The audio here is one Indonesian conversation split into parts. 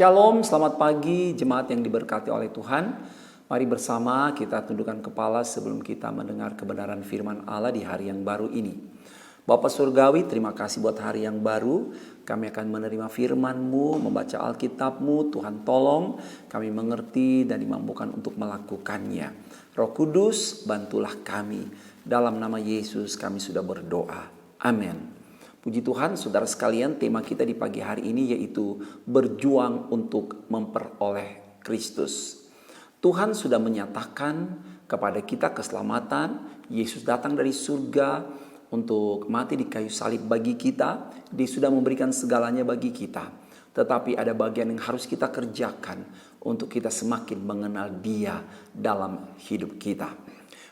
Shalom, selamat pagi jemaat yang diberkati oleh Tuhan. Mari bersama kita tundukkan kepala sebelum kita mendengar kebenaran firman Allah di hari yang baru ini. Bapa Surgawi, terima kasih buat hari yang baru. Kami akan menerima firman-Mu, membaca Alkitab-Mu. Tuhan tolong kami mengerti dan dimampukan untuk melakukannya. Roh Kudus, bantulah kami. Dalam nama Yesus kami sudah berdoa. Amin. Puji Tuhan, saudara sekalian, tema kita di pagi hari ini yaitu berjuang untuk memperoleh Kristus. Tuhan sudah menyatakan kepada kita keselamatan. Yesus datang dari surga untuk mati di kayu salib bagi kita. Dia sudah memberikan segalanya bagi kita. Tetapi ada bagian yang harus kita kerjakan untuk kita semakin mengenal Dia dalam hidup kita.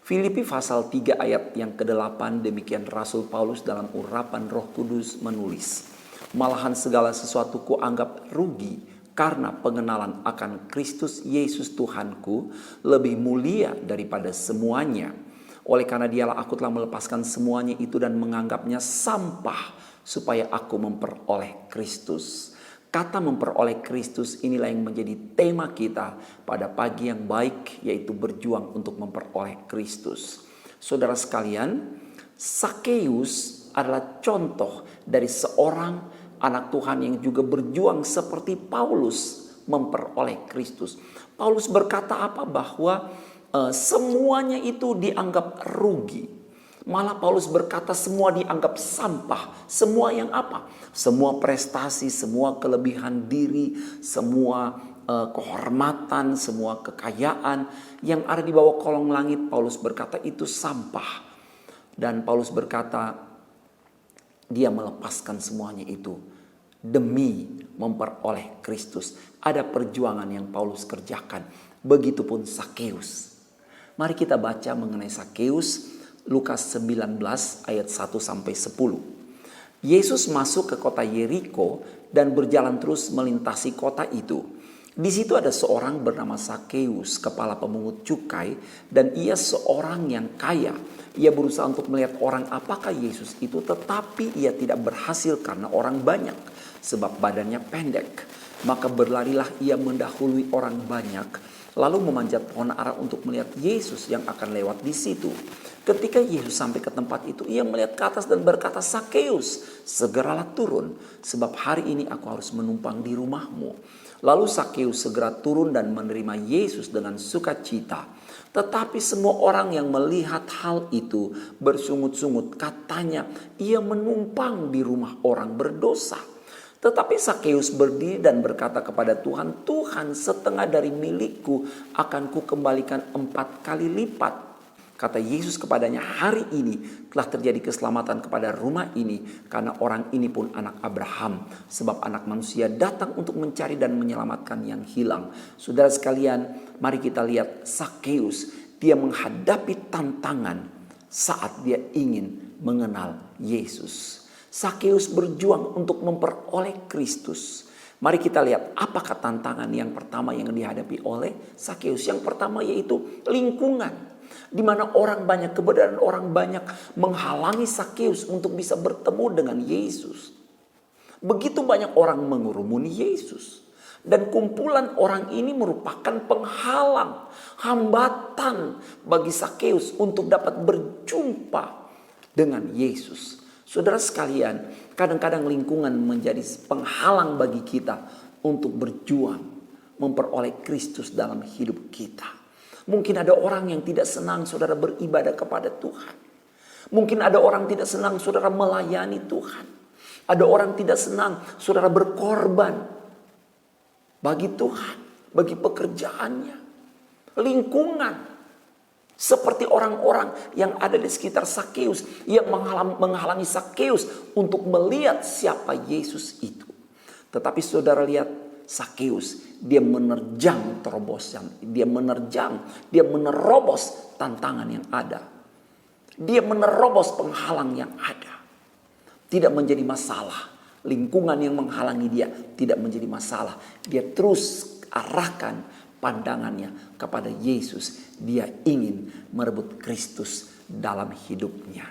Filipi pasal 3 ayat yang ke-8, demikian Rasul Paulus dalam urapan Roh Kudus menulis, malahan segala sesuatu kuanggap rugi karena pengenalan akan Kristus Yesus Tuhanku lebih mulia daripada semuanya. Oleh karena Dialah aku telah melepaskan semuanya itu dan menganggapnya sampah supaya aku memperoleh Kristus. Kata memperoleh Kristus inilah yang menjadi tema kita pada pagi yang baik, yaitu berjuang untuk memperoleh Kristus. Saudara sekalian, Sakeus adalah contoh dari seorang anak Tuhan yang juga berjuang seperti Paulus memperoleh Kristus. Paulus berkata apa? Bahwa semuanya itu dianggap rugi. Malah Paulus berkata semua dianggap sampah. Semua yang apa? Semua prestasi, semua kelebihan diri, semua kehormatan, semua kekayaan yang ada di bawah kolong langit. Paulus berkata itu sampah. Dan Paulus berkata dia melepaskan semuanya itu demi memperoleh Kristus. Ada perjuangan yang Paulus kerjakan. Begitupun Sakeus. Mari kita baca mengenai Sakeus. Lukas 19 ayat 1-10. Yesus masuk ke kota Yeriko dan berjalan terus melintasi kota itu. Di situ ada seorang bernama Sakeus, kepala pemungut cukai, dan ia seorang yang kaya. Ia berusaha untuk melihat orang apakah Yesus itu, tetapi ia tidak berhasil karena orang banyak, sebab badannya pendek. Maka berlarilah ia mendahului orang banyak, lalu memanjat pohon ara untuk melihat Yesus yang akan lewat di situ. Ketika Yesus sampai ke tempat itu, ia melihat ke atas dan berkata, Sakeus, segeralah turun, sebab hari ini aku harus menumpang di rumahmu. Lalu Sakeus segera turun dan menerima Yesus dengan sukacita. Tetapi semua orang yang melihat hal itu bersungut-sungut, katanya ia menumpang di rumah orang berdosa. Tetapi Sakeus berdiri dan berkata kepada Tuhan, Tuhan, setengah dari milikku akan kukembalikan 4 kali lipat. Kata Yesus kepadanya, hari ini telah terjadi keselamatan kepada rumah ini, karena orang ini pun anak Abraham. Sebab anak manusia datang untuk mencari dan menyelamatkan yang hilang. Saudara sekalian, mari kita lihat Sakeus. Dia menghadapi tantangan saat dia ingin mengenal Yesus. Sakeus berjuang untuk memperoleh Kristus. Mari kita lihat apakah tantangan yang pertama yang dihadapi oleh Sakeus. Yang pertama yaitu lingkungan. Di mana orang banyak, keberadaan orang banyak menghalangi Sakeus untuk bisa bertemu dengan Yesus. Begitu banyak orang mengurumuni Yesus. Dan kumpulan orang ini merupakan penghalang, hambatan bagi Sakeus untuk dapat berjumpa dengan Yesus. Saudara sekalian, kadang-kadang lingkungan menjadi penghalang bagi kita untuk berjuang memperoleh Kristus dalam hidup kita. Mungkin ada orang yang tidak senang saudara beribadah kepada Tuhan. Mungkin ada orang tidak senang saudara melayani Tuhan. Ada orang tidak senang saudara berkorban bagi Tuhan, bagi pekerjaannya. Lingkungan. Seperti orang-orang yang ada di sekitar Sakeus yang menghalangi Sakeus untuk melihat siapa Yesus itu. Tetapi saudara lihat Sakeus, dia menerjang terobosan, dia menerobos tantangan yang ada. Dia menerobos penghalang yang ada. Tidak menjadi masalah. Lingkungan yang menghalangi dia tidak menjadi masalah. Dia terus arahkan pandangannya kepada Yesus. Dia ingin merebut Kristus dalam hidupnya.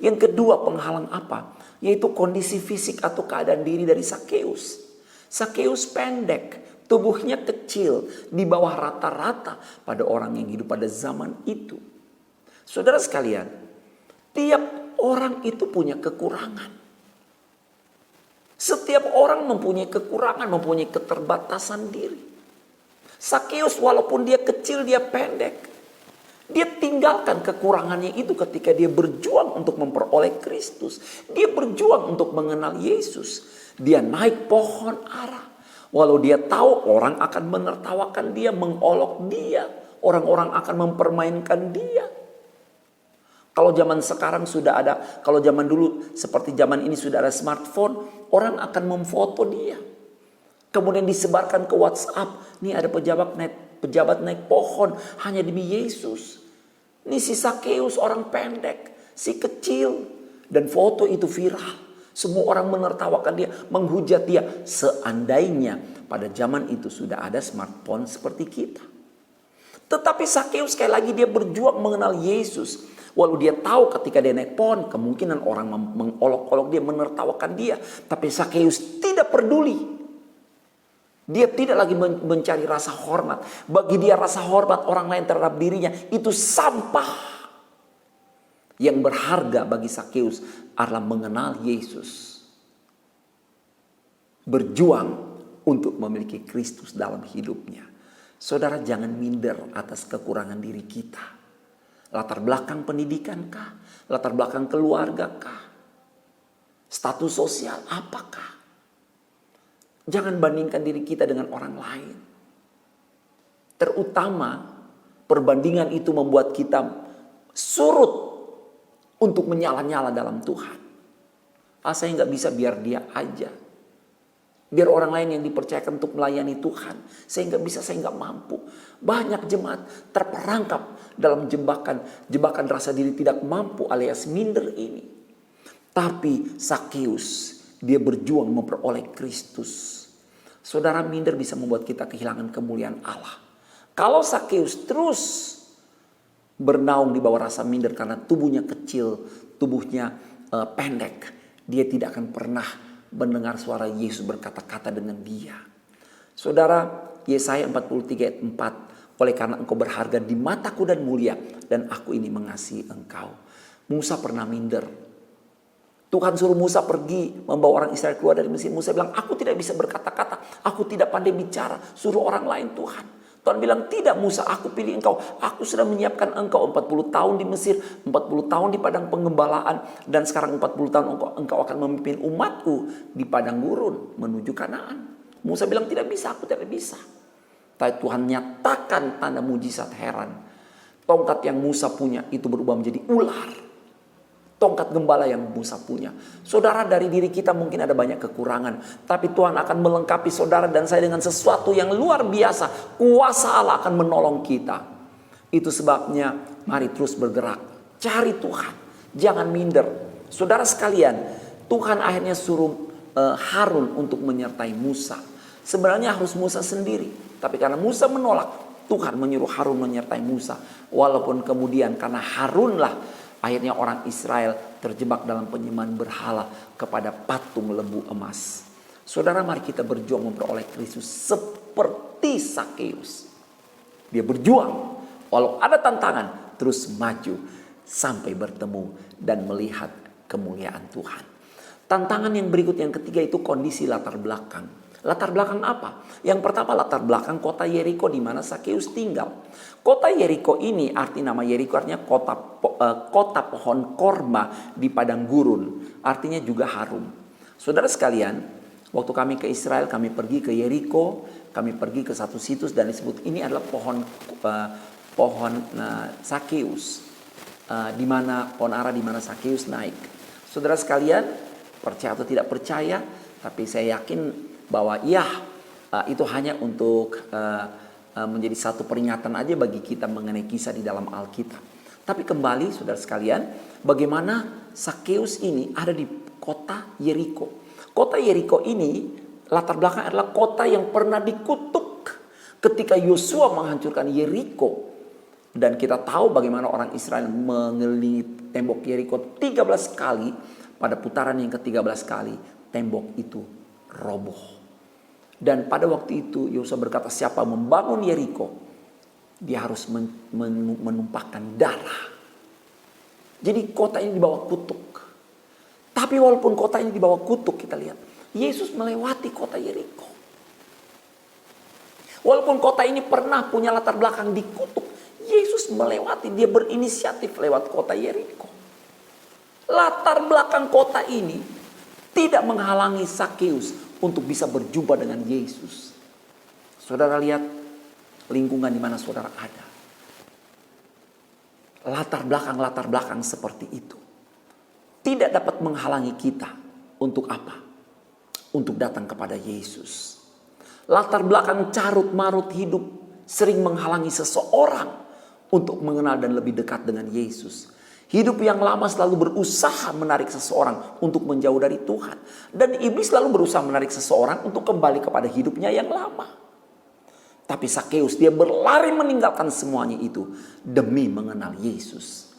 Yang kedua penghalang apa? Yaitu kondisi fisik atau keadaan diri dari Sakeus. Sakeus pendek, tubuhnya kecil, di bawah rata-rata pada orang yang hidup pada zaman itu. Saudara sekalian, tiap orang itu punya kekurangan. Setiap orang mempunyai kekurangan, mempunyai keterbatasan diri. Sakeus walaupun dia kecil, dia pendek, dia tinggalkan kekurangannya itu ketika dia berjuang untuk memperoleh Kristus. Dia berjuang untuk mengenal Yesus. Dia naik pohon ara. Walau dia tahu orang akan menertawakan dia, mengolok dia. Orang-orang akan mempermainkan dia. Kalau zaman sekarang sudah ada, kalau zaman dulu seperti zaman ini sudah ada smartphone, orang akan memfoto dia. Kemudian disebarkan ke WhatsApp. Nih ada pejabat naik pohon hanya demi Yesus. Nih si Sakeus orang pendek, si kecil. Dan foto itu viral. Semua orang menertawakan dia, menghujat dia. Seandainya pada zaman itu sudah ada smartphone seperti kita. Tetapi Sakeus sekali lagi dia berjuang mengenal Yesus. Walau dia tahu ketika dia naik pohon, kemungkinan orang mengolok-olok dia, menertawakan dia. Tapi Sakeus tidak peduli. Dia tidak lagi mencari rasa hormat. Bagi dia rasa hormat orang lain terhadap dirinya itu sampah. Yang berharga bagi Sakeus adalah mengenal Yesus. Berjuang untuk memiliki Kristus dalam hidupnya. Saudara, jangan minder atas kekurangan diri kita. Latar belakang pendidikan kah? Latar belakang keluarga kah? Status sosial apakah? Jangan bandingkan diri kita dengan orang lain. Terutama perbandingan itu membuat kita surut untuk menyala-nyala dalam Tuhan. Saya nggak bisa, biar dia aja. Biar orang lain yang dipercayakan untuk melayani Tuhan. Saya nggak bisa, saya nggak mampu. Banyak jemaat terperangkap dalam jebakan rasa diri tidak mampu alias minder ini. Tapi Sakeus, dia berjuang memperoleh Kristus. Saudara, minder bisa membuat kita kehilangan kemuliaan Allah. Kalau Sakeus terus bernaung di bawah rasa minder karena tubuhnya kecil, tubuhnya pendek, dia tidak akan pernah mendengar suara Yesus berkata-kata dengan dia. Saudara, Yesaya 43 ayat 4, oleh karena engkau berharga di mataku dan mulia, dan aku ini mengasihi engkau. Musa pernah minder. Tuhan suruh Musa pergi membawa orang Israel keluar dari Mesir. Musa bilang, aku tidak bisa berkata-kata, aku tidak pandai bicara, suruh orang lain Tuhan. Tuhan bilang, tidak Musa, aku pilih engkau. Aku sudah menyiapkan engkau 40 tahun di Mesir, 40 tahun di padang pengembalaan, dan sekarang 40 tahun engkau akan memimpin umatku di padang gurun menuju Kanaan. Musa bilang, tidak bisa, aku tidak bisa. Tapi Tuhan nyatakan tanda mujizat heran. Tongkat yang Musa punya itu berubah menjadi ular. Tongkat gembala yang Musa punya. Saudara, dari diri kita mungkin ada banyak kekurangan. Tapi Tuhan akan melengkapi saudara dan saya dengan sesuatu yang luar biasa. Kuasa Allah akan menolong kita. Itu sebabnya mari terus bergerak. Cari Tuhan. Jangan minder. Saudara sekalian, Tuhan akhirnya suruh Harun untuk menyertai Musa. Sebenarnya harus Musa sendiri. Tapi karena Musa menolak, Tuhan menyuruh Harun menyertai Musa. Walaupun kemudian karena Harunlah akhirnya orang Israel terjebak dalam penyembahan berhala kepada patung lembu emas. Saudara, mari kita berjuang memperoleh Kristus seperti Sakeus. Dia berjuang, walau ada tantangan, terus maju sampai bertemu dan melihat kemuliaan Tuhan. Tantangan yang berikut yang ketiga itu kondisi latar belakang. Latar belakang apa? Yang pertama, latar belakang kota Yeriko di mana Sakeus tinggal. Kota Yeriko ini, arti nama Yeriko artinya kota pohon korma di padang gurun. Artinya juga harum. Saudara sekalian, waktu kami ke Israel, kami pergi ke Yeriko, kami pergi ke satu situs dan disebut ini adalah pohon Sakeus, di mana pohon ara di mana Sakeus naik. Saudara sekalian, percaya atau tidak percaya, tapi saya yakin bahwa itu hanya untuk menjadi satu peringatan aja bagi kita mengenai kisah di dalam Alkitab. Tapi kembali saudara sekalian, bagaimana Sakeus ini ada di kota Yeriko. Kota Yeriko ini latar belakang adalah kota yang pernah dikutuk ketika Yosua menghancurkan Yeriko. Dan kita tahu bagaimana orang Israel mengelilingi tembok Yeriko 13 kali. Pada putaran yang ke-13 kali tembok itu roboh. Dan pada waktu itu Yosua berkata, siapa membangun Yeriko, dia harus menumpahkan darah. Jadi kota ini dibawa kutuk. Tapi walaupun kota ini dibawa kutuk, kita lihat Yesus melewati kota Yeriko. Walaupun kota ini pernah punya latar belakang dikutuk, Yesus melewati, dia berinisiatif lewat kota Yeriko. Latar belakang kota ini tidak menghalangi Sakeus untuk bisa berjumpa dengan Yesus. Saudara lihat lingkungan di mana saudara ada. Latar belakang seperti itu tidak dapat menghalangi kita untuk apa? Untuk datang kepada Yesus. Latar belakang carut marut hidup sering menghalangi seseorang untuk mengenal dan lebih dekat dengan Yesus. Hidup yang lama selalu berusaha menarik seseorang untuk menjauh dari Tuhan. Dan iblis selalu berusaha menarik seseorang untuk kembali kepada hidupnya yang lama. Tapi Sakeus, dia berlari meninggalkan semuanya itu demi mengenal Yesus.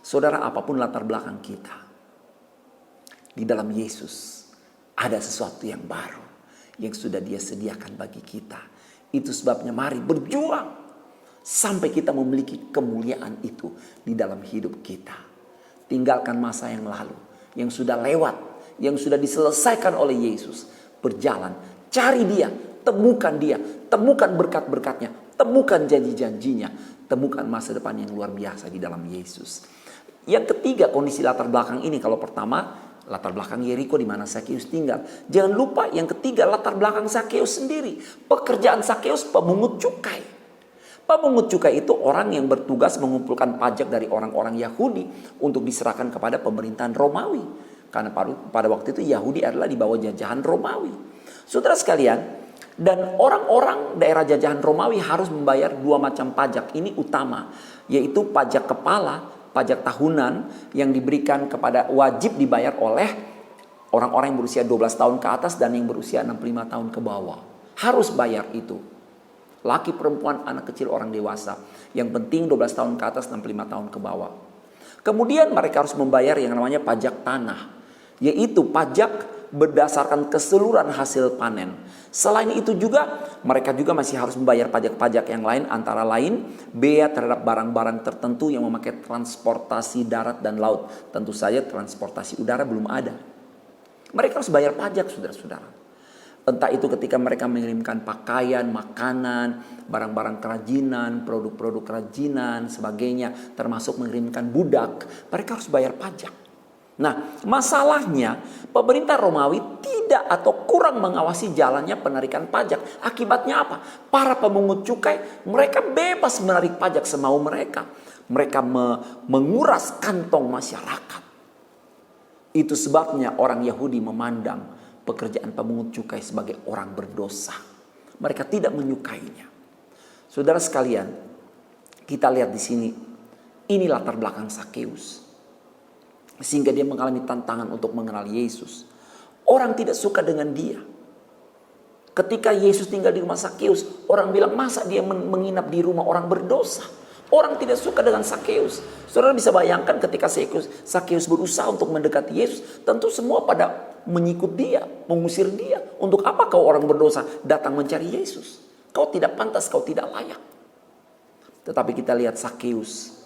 Saudara, apapun latar belakang kita, di dalam Yesus ada sesuatu yang baru yang sudah dia sediakan bagi kita. Itu sebabnya mari berjuang sampai kita memiliki kemuliaan itu di dalam hidup kita. Tinggalkan masa yang lalu, yang sudah lewat, yang sudah diselesaikan oleh Yesus. Berjalan, cari dia, temukan dia, temukan berkat-berkatnya, temukan janji-janjinya, temukan masa depan yang luar biasa di dalam Yesus. Yang ketiga, kondisi latar belakang ini, kalau pertama latar belakang Yeriko di mana Sakeus tinggal. Jangan lupa yang ketiga, latar belakang Sakeus sendiri. Pekerjaan Sakeus pemungut cukai. Pemungut cukai itu orang yang bertugas mengumpulkan pajak dari orang-orang Yahudi untuk diserahkan kepada pemerintahan Romawi. Karena pada waktu itu Yahudi adalah di bawah jajahan Romawi. Saudara sekalian, dan orang-orang daerah jajahan Romawi harus membayar dua macam pajak. Ini utama, yaitu pajak kepala, pajak tahunan yang diberikan kepada, wajib dibayar oleh orang-orang yang berusia 12 tahun ke atas dan yang berusia 65 tahun ke bawah. Harus bayar itu. Laki, perempuan, anak kecil, orang dewasa. Yang penting 12 tahun ke atas, 65 tahun ke bawah. Kemudian mereka harus membayar yang namanya pajak tanah. Yaitu pajak berdasarkan keseluruhan hasil panen. Selain itu juga, mereka juga masih harus membayar pajak-pajak yang lain. Antara lain, bea terhadap barang-barang tertentu yang memakai transportasi darat dan laut. Tentu saja transportasi udara belum ada. Mereka harus bayar pajak, saudara-saudara. Entah itu ketika mereka mengirimkan pakaian, makanan, barang-barang kerajinan, produk-produk kerajinan, sebagainya, termasuk mengirimkan budak, mereka harus bayar pajak. Nah, masalahnya pemerintah Romawi tidak atau kurang mengawasi jalannya penarikan pajak. Akibatnya apa? Para pemungut cukai, mereka bebas menarik pajak semau mereka. Mereka menguras kantong masyarakat. Itu sebabnya orang Yahudi memandang pekerjaan pemungut cukai sebagai orang berdosa. Mereka tidak menyukainya. Saudara sekalian, kita lihat di sini, ini latar belakang Sakeus. Sehingga dia mengalami tantangan untuk mengenal Yesus. Orang tidak suka dengan dia. Ketika Yesus tinggal di rumah Sakeus, orang bilang, masa dia menginap di rumah orang berdosa? Orang tidak suka dengan Sakeus. Saudara bisa bayangkan ketika Sakeus berusaha untuk mendekati Yesus, tentu semua pada mengikut dia, mengusir dia. Untuk apa kau orang berdosa datang mencari Yesus? Kau tidak pantas, kau tidak layak. Tetapi kita lihat Sakeus,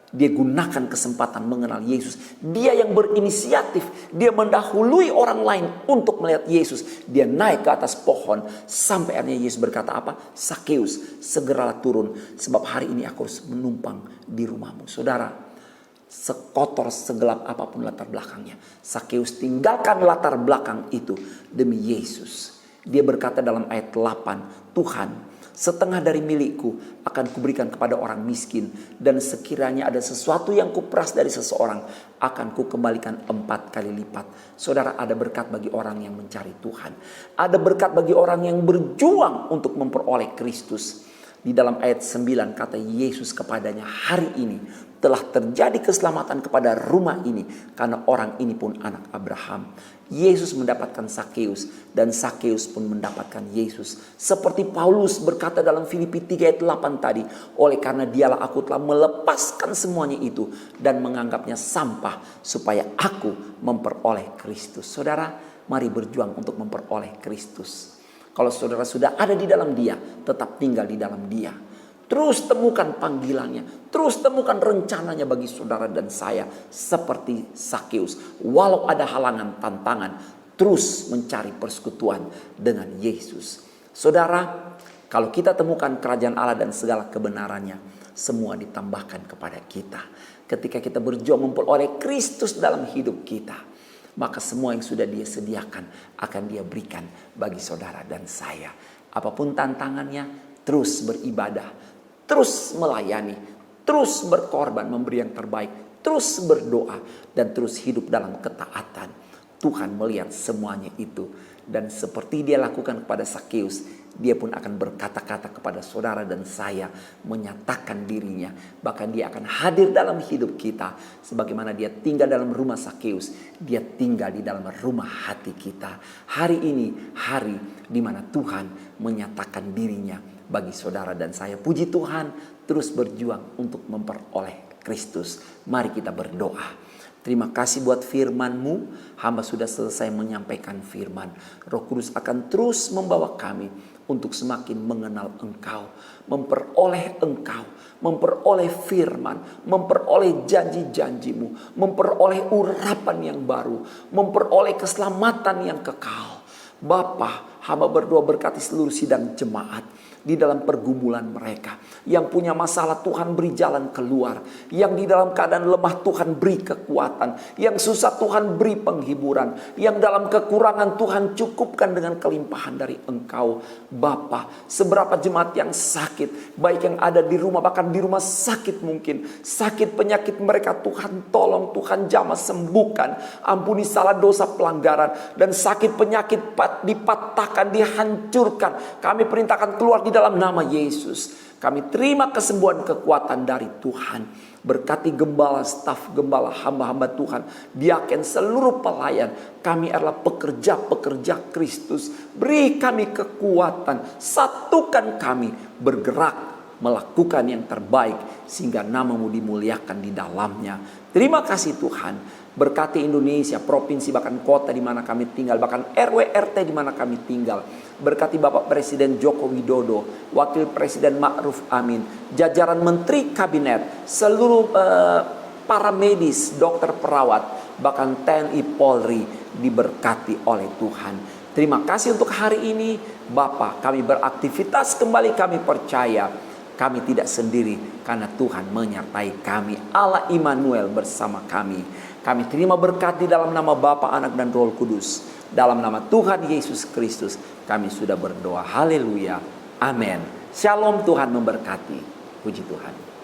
dia gunakan kesempatan mengenal Yesus. Dia yang berinisiatif, dia mendahului orang lain untuk melihat Yesus. Dia naik ke atas pohon sampai akhirnya Yesus berkata apa? Sakeus, segeralah turun sebab hari ini aku harus menumpang di rumahmu. Saudara, sekotor segelap apapun latar belakangnya, Sakeus tinggalkan latar belakang itu demi Yesus. Dia berkata dalam ayat 8, Tuhan, setengah dari milikku akan kuberikan kepada orang miskin, dan sekiranya ada sesuatu yang kuperas dari seseorang, akan kukembalikan 4 kali lipat. Saudara, ada berkat bagi orang yang mencari Tuhan. Ada berkat bagi orang yang berjuang untuk memperoleh Kristus. Di dalam ayat 9 kata Yesus kepadanya, hari ini telah terjadi keselamatan kepada rumah ini, karena orang ini pun anak Abraham. Yesus mendapatkan Sakeus, dan Sakeus pun mendapatkan Yesus. Seperti Paulus berkata dalam Filipi 3 ayat 8 tadi, oleh karena dialah aku telah melepaskan semuanya itu dan menganggapnya sampah supaya aku memperoleh Kristus. Saudara, mari berjuang untuk memperoleh Kristus. Kalau saudara sudah ada di dalam Dia, tetap tinggal di dalam Dia. Terus temukan panggilannya, terus temukan rencananya bagi saudara dan saya seperti Sakeus. Walau ada halangan, tantangan, terus mencari persekutuan dengan Yesus. Saudara, kalau kita temukan kerajaan Allah dan segala kebenarannya, semua ditambahkan kepada kita. Ketika kita berjuang memperoleh Kristus dalam hidup kita, maka semua yang sudah Dia sediakan akan Dia berikan bagi saudara dan saya. Apapun tantangannya, terus beribadah, terus melayani, terus berkorban, memberi yang terbaik, terus berdoa, dan terus hidup dalam ketaatan. Tuhan melihat semuanya itu. Dan seperti Dia lakukan kepada Sakeus, Dia pun akan berkata-kata kepada saudara dan saya, menyatakan dirinya. Bahkan Dia akan hadir dalam hidup kita. Sebagaimana Dia tinggal dalam rumah Sakeus, Dia tinggal di dalam rumah hati kita. Hari ini hari di mana Tuhan menyatakan dirinya bagi saudara dan saya. Puji Tuhan, terus berjuang untuk memperoleh Kristus. Mari kita berdoa. Terima kasih buat firman-Mu. Hamba sudah selesai menyampaikan firman. Roh Kudus akan terus membawa kami untuk semakin mengenal Engkau, memperoleh Engkau, memperoleh firman, memperoleh janji-janji-Mu, memperoleh urapan yang baru, memperoleh keselamatan yang kekal. Bapa, hamba berdoa berkati seluruh sidang jemaat di dalam pergumulan mereka. Yang punya masalah, Tuhan beri jalan keluar. Yang di dalam keadaan lemah, Tuhan beri kekuatan. Yang susah, Tuhan beri penghiburan. Yang dalam kekurangan, Tuhan cukupkan dengan kelimpahan dari Engkau. Bapa, seberapa jemaat yang sakit, baik yang ada di rumah, bahkan di rumah sakit mungkin, sakit penyakit mereka, Tuhan tolong, Tuhan jamah sembuhkan. Ampuni salah dosa pelanggaran, dan sakit penyakit dipatahkan, dihancurkan. Kami perintahkan keluar di dalam nama Yesus. Kami terima kesembuhan kekuatan dari Tuhan. Berkati gembala, staf gembala, hamba-hamba Tuhan, diaken, seluruh pelayan. Kami adalah pekerja-pekerja Kristus. Beri kami kekuatan, satukan kami bergerak melakukan yang terbaik sehingga nama-Mu dimuliakan di dalamnya. Terima kasih Tuhan. Berkati Indonesia, provinsi, bahkan kota di mana kami tinggal, bahkan RW RT di mana kami tinggal. Berkati Bapak Presiden Joko Widodo, Wakil Presiden Ma'ruf Amin, jajaran Menteri Kabinet, seluruh para medis, dokter, perawat, bahkan TNI Polri diberkati oleh Tuhan. Terima kasih untuk hari ini Bapak, kami beraktivitas kembali, kami percaya kami tidak sendiri karena Tuhan menyertai kami. Allah Immanuel bersama kami. Kami terima berkat di dalam nama Bapa, Anak, dan Roh Kudus. Dalam nama Tuhan Yesus Kristus kami sudah berdoa. Haleluya. Amin. Shalom, Tuhan memberkati. Puji Tuhan.